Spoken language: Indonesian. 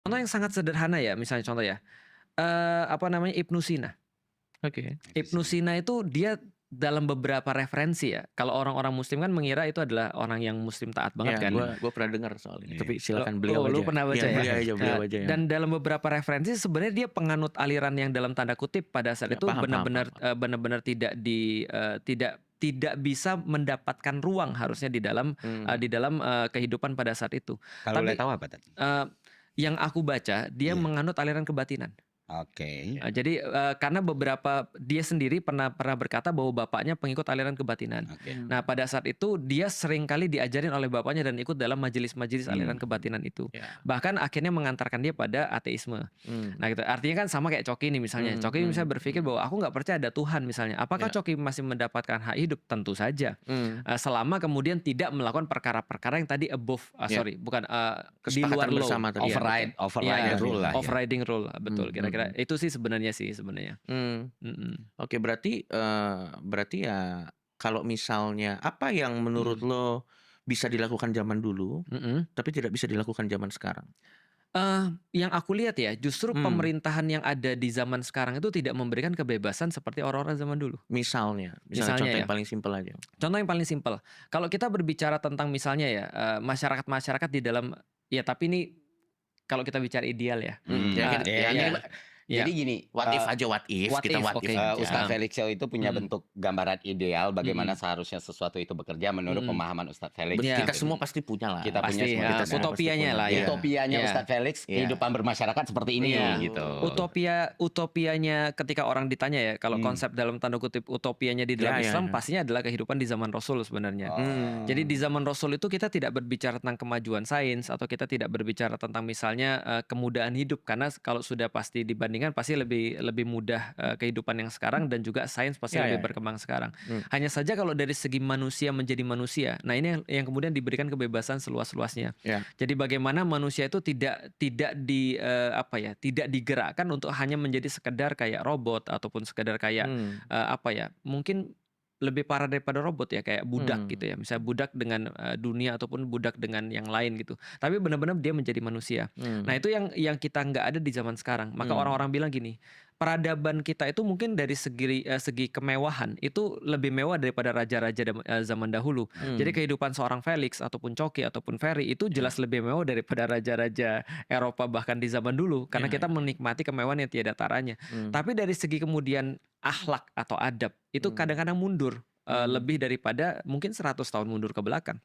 Contoh yang sangat sederhana ya, misalnya contoh ya, apa namanya, Ibnu Sina. Oke. Ibnu Sina itu dia dalam beberapa referensi ya, kalau orang-orang muslim kan mengira itu adalah orang yang muslim taat banget Ya, kan. gua pernah dengar soal ini, Iya. tapi silakan beliau Lu aja. pernah baca Ya, ya? beliau aja yang Dan dalam beberapa referensi sebenarnya dia penganut aliran yang dalam tanda kutip pada saat ya, itu paham. benar-benar tidak bisa mendapatkan ruang harusnya di dalam kehidupan pada saat itu. Kalau boleh Tapi tahu apa tadi? yang aku baca dia Iya. menganut aliran kebatinan. Oke. Jadi karena dia sendiri pernah berkata bahwa bapaknya pengikut aliran kebatinan. Oke. Nah pada saat itu dia sering kali diajarin oleh bapaknya dan ikut dalam majelis-majelis aliran kebatinan itu. Ya. Bahkan akhirnya mengantarkan dia pada ateisme. Nah gitu. Artinya kan sama kayak Coki nih misalnya. Coki misalnya berpikir bahwa aku nggak percaya ada Tuhan misalnya. Apakah Coki masih mendapatkan hak hidup? Tentu saja. Selama kemudian tidak melakukan perkara-perkara yang tadi di luar law. Bersama tadi. Override rule lah. Overriding rule, betul. Kira-kira itu sih sebenarnya. Oke, berarti ya kalau misalnya apa yang menurut lo bisa dilakukan zaman dulu, tapi tidak bisa dilakukan zaman sekarang? Yang aku lihat ya, justru pemerintahan yang ada di zaman sekarang itu tidak memberikan kebebasan seperti orang-orang zaman dulu. Misalnya contoh yang paling simpel aja. Contoh yang paling simpel, kalau kita berbicara tentang misalnya ya masyarakat di dalam ya, tapi ini kalau kita bicara ideal ya. Jadi gini, What if aja. Ustadz Felix Show itu punya bentuk gambaran ideal bagaimana seharusnya sesuatu itu bekerja menurut pemahaman Ustadz Felix. Kita semua pasti punya lah. Kita punya semua. Utopianya lah ya. Utopianya Ustadz Felix, kehidupan bermasyarakat seperti ini gitu. Utopianya ketika orang ditanya ya, kalau konsep dalam tanda kutip utopianya di dalam Islam pastinya adalah kehidupan di zaman Rasul sebenarnya. Jadi di zaman Rasul itu kita tidak berbicara tentang kemajuan sains atau kita tidak berbicara tentang misalnya kemudahan hidup, karena kalau sudah pasti dibanding pasti lebih mudah kehidupan yang sekarang, dan juga sains pasti lebih berkembang sekarang. Hanya saja kalau dari segi manusia menjadi manusia, nah ini yang kemudian diberikan kebebasan seluas-luasnya. Jadi bagaimana manusia itu tidak digerakkan untuk hanya menjadi sekedar kayak robot ataupun sekedar kayak mungkin lebih parah daripada robot ya, kayak budak gitu ya, misalnya budak dengan dunia ataupun budak dengan yang lain gitu. Tapi benar-benar dia menjadi manusia. Nah itu yang kita nggak ada di zaman sekarang. Maka orang-orang bilang gini, peradaban kita itu mungkin dari segi kemewahan itu lebih mewah daripada raja-raja zaman dahulu. Jadi kehidupan seorang Felix ataupun Coki ataupun Ferry itu jelas lebih mewah daripada raja-raja Eropa bahkan di zaman dulu, karena kita menikmati kemewahan yang tiada taranya. Tapi dari segi kemudian akhlak atau adab itu kadang-kadang mundur lebih daripada mungkin 100 tahun mundur ke belakang.